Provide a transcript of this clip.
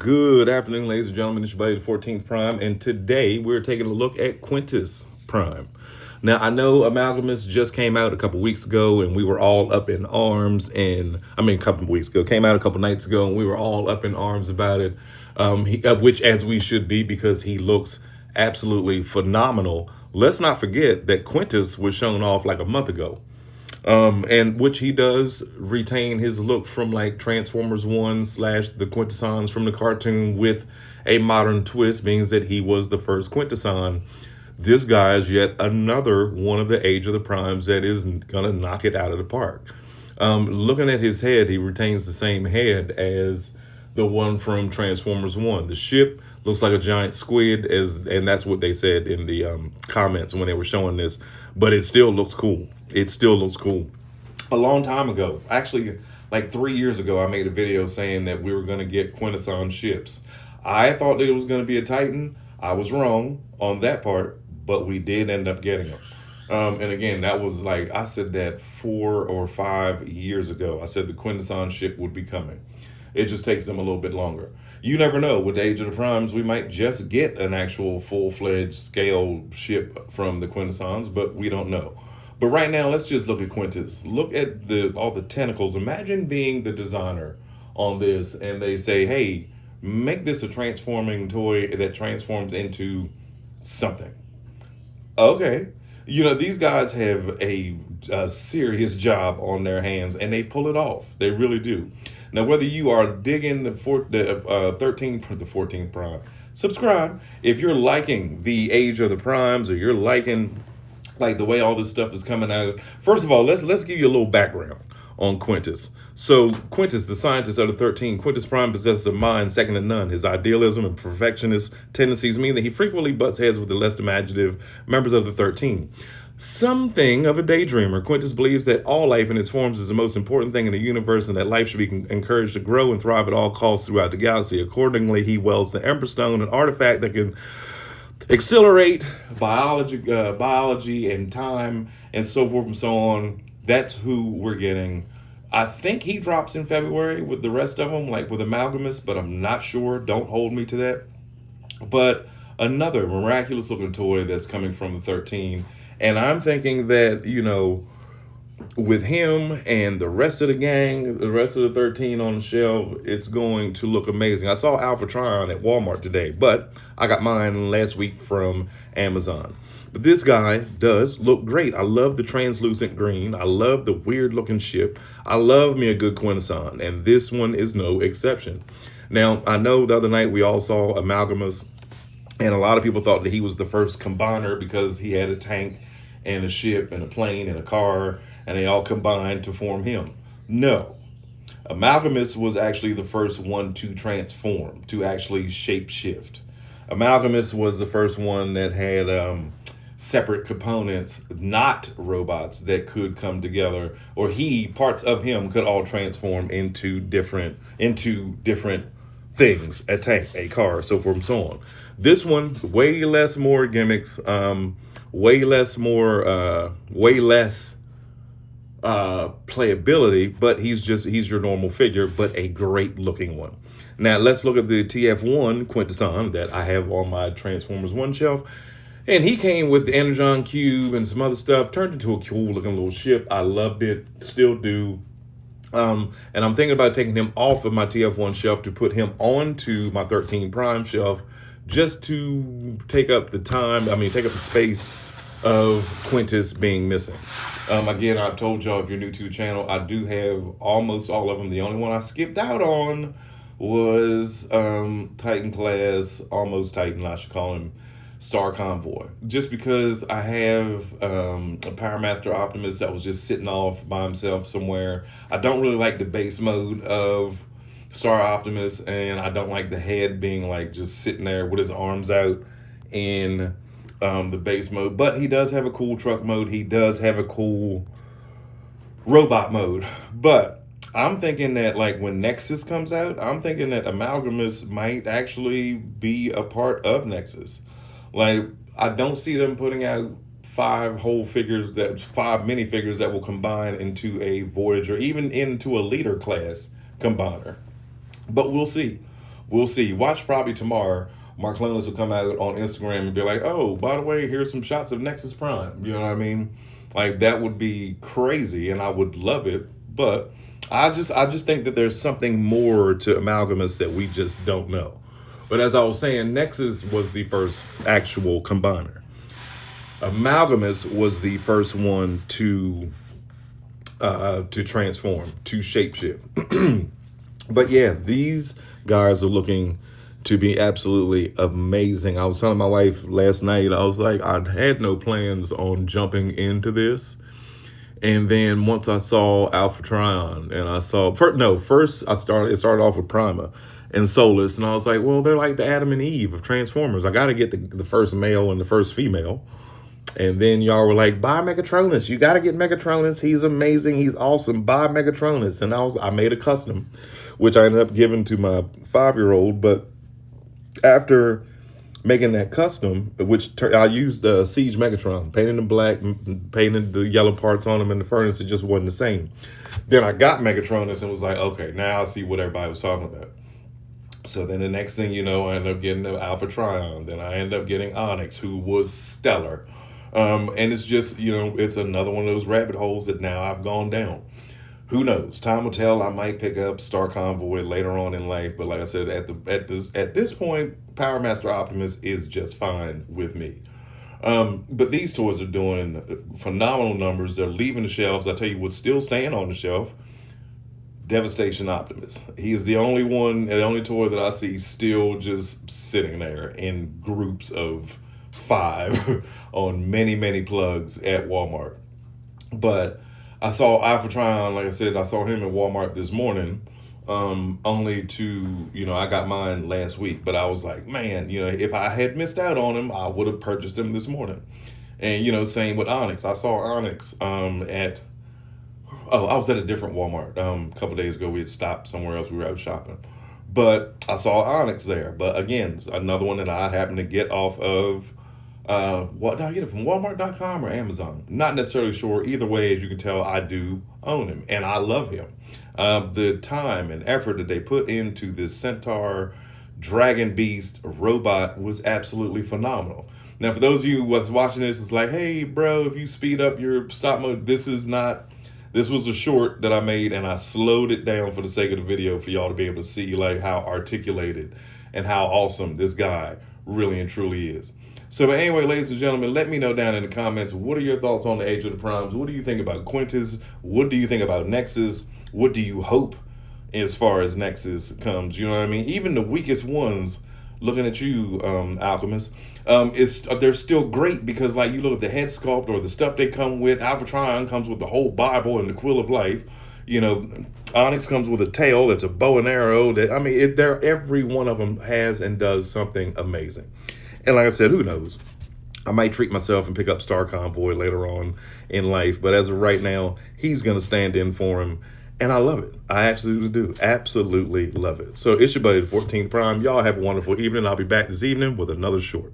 Good afternoon, ladies and gentlemen. It's your buddy, the 14th Prime, and today we're taking a look at Quintus Prime. Now, I know Amalgamus just came out a couple weeks ago, and we were all up in arms. A couple weeks ago, came out a couple nights ago, and we were all up in arms about it, which as we should be because he looks absolutely phenomenal. Let's not forget that Quintus was shown off like a month ago. And which he does retain his look from like Transformers 1 / the Quintessons from the cartoon with a modern twist, means that he was the first Quintesson. This guy is yet another one of the Age of the Primes that is going to knock it out of the park. Looking at his head, he retains the same head as the one from Transformers 1. The ship looks like a giant squid, and that's what they said in the comments when they were showing this. But it still looks cool. It still looks cool. A long time ago, actually like 3 years ago, I made a video saying that we were going to get Quintesson ships. I thought that it was going to be a Titan. I was wrong on that part, but we did end up getting them. And again, that was like, I said that 4 or 5 years ago. I said the Quintesson ship would be coming. It just takes them a little bit longer. You never know. With the Age of the Primes, we might just get an actual full-fledged scale ship from the Quintessons, but we don't know. But right now, let's just look at Quintus. Look at all the tentacles. Imagine being the designer on this, and they say, hey, make this a transforming toy that transforms into something. Okay. You know, these guys have a serious job on their hands, and they pull it off. They really do. Now, whether you are digging the 14th Prime, subscribe. If you're liking the Age of the Primes, or you're liking like the way all this stuff is coming out. First of all, let's give you a little background on Quintus. So Quintus, the scientist of the 13, Quintus Prime possesses a mind second to none. His idealism and perfectionist tendencies mean that he frequently butts heads with the less imaginative members of the 13. Something of a daydreamer, Quintus believes that all life in its forms is the most important thing in the universe, and that life should be encouraged to grow and thrive at all costs throughout the galaxy. Accordingly, he wields the Emperor Stone, an artifact that can accelerate biology and time and so forth and so on. That's who we're getting. I think he drops in February with the rest of them, like with Amalgamus, but I'm not sure. Don't hold me to that. But another miraculous looking toy that's coming from the 13. And I'm thinking that, you know, with him and the rest of the gang, the rest of the 13 on the shelf, it's going to look amazing. I saw Alpha Trion at Walmart today, but I got mine last week from Amazon. But this guy does look great. I love the translucent green. I love the weird looking ship. I love me a good Quintesson, and this one is no exception. Now, I know the other night we all saw Amalgamus, and a lot of people thought that he was the first combiner because he had a tank and a ship and a plane and a car, and they all combined to form him. No. Amalgamus was actually the first one to transform, to actually shape-shift. Amalgamus was the first one that had separate components, not robots, that could come together, or parts of him could all transform into different things, a tank, a car, so forth and so on. This one, way less more gimmicks, way less playability, but he's your normal figure, but a great looking one. Now let's look at the TF1 Quintesson that I have on my Transformers 1 shelf. And he came with the Energon Cube and some other stuff, turned into a cool looking little ship. I loved it, still do. And I'm thinking about taking him off of my TF1 shelf to put him onto my 13 Prime shelf, just to take up the space of Quintus being missing. Again, I've told y'all, if you're new to the channel, I do have almost all of them. The only one I skipped out on was Titan class, almost Titan, I should call him, Star Convoy. Just because I have a Power Master Optimus that was just sitting off by himself somewhere. I don't really like the base mode of Star Optimus, and I don't like the head being like just sitting there with his arms out in the base mode. But he does have a cool truck mode. He does have a cool robot mode. But I'm thinking that like when Nexus comes out, I'm thinking that Amalgamus might actually be a part of Nexus. Like, I don't see them putting out 5 minifigures that will combine into a Voyager, even into a leader class combiner. But we'll see. we'll see. Watch probably tomorrow. Mark Clunas will come out on Instagram and be like, "Oh, by the way, here's some shots of Nexus Prime." You know what I mean? Like that would be crazy, and I would love it. But I just think that there's something more to amalgamous that we just don't know. But as I was saying, Nexus was the first actual combiner. Amalgamous was the first one to transform, to shapeshift. But yeah, these guys are looking to be absolutely amazing. I was telling my wife last night, I was like, I had no plans on jumping into this. And then once I saw Alpha Trion and I saw, first it started off with Prima and Solus. And I was like, well, they're like the Adam and Eve of Transformers. I got to get the first male and the first female. And then y'all were like, buy Megatronus. You got to get Megatronus. He's amazing. He's awesome. Buy Megatronus. And I made a custom, which I ended up giving to my 5-year-old. But after making that custom, which I used the Siege Megatron, painted him black, painted the yellow parts on him in the furnace. It just wasn't the same. Then I got Megatronus and was like, okay, now I see what everybody was talking about. So then the next thing you know, I ended up getting the Alpha Trion. Then I ended up getting Onyx, who was stellar. And it's just, it's another one of those rabbit holes that now I've gone down. Who knows? Time will tell. I might pick up Star Convoy later on in life, but like I said, at this point, Power Master Optimus is just fine with me. But these toys are doing phenomenal numbers. They're leaving the shelves. I tell you what's still staying on the shelf. Devastation Optimus. He is the only toy that I see still just sitting there in groups of 5 on many, many plugs at Walmart. But I saw Alpha Trion, like I said, I saw him at Walmart this morning, only to, I got mine last week, but I was like, man, if I had missed out on him, I would have purchased him this morning. And, same with Onyx. I saw Onyx I was at a different Walmart a couple days ago. We had stopped somewhere else. We were out shopping. But I saw Onyx there. But again, another one that I happened to get off of, what did I get it from Walmart.com or Amazon? Not necessarily sure. Either way, as you can tell, I do own him. And I love him. The time and effort that they put into this Centaur Dragon Beast robot was absolutely phenomenal. Now, for those of you who was watching this, it's like, hey, bro, if you speed up your stop mode, this was a short that I made, and I slowed it down for the sake of the video for y'all to be able to see like how articulated and how awesome this guy really and truly is. So but anyway, ladies and gentlemen, let me know down in the comments, what are your thoughts on the Age of the Primes? What do you think about Quintus? What do you think about Nexus? What do you hope as far as Nexus comes? You know what I mean? Even the weakest ones, looking at you, Alchemist, they're still great because like you look at the head sculpt or the stuff they come with. Alpha Trion comes with the whole Bible and the Quill of Life. Onyx comes with a tail that's a bow and arrow. Every one of them has and does something amazing. And like I said, who knows? I might treat myself and pick up Star Convoy later on in life. But as of right now, he's going to stand in for him. And I love it. I absolutely do. Absolutely love it. So it's your buddy, the 14th Prime. Y'all have a wonderful evening. I'll be back this evening with another short.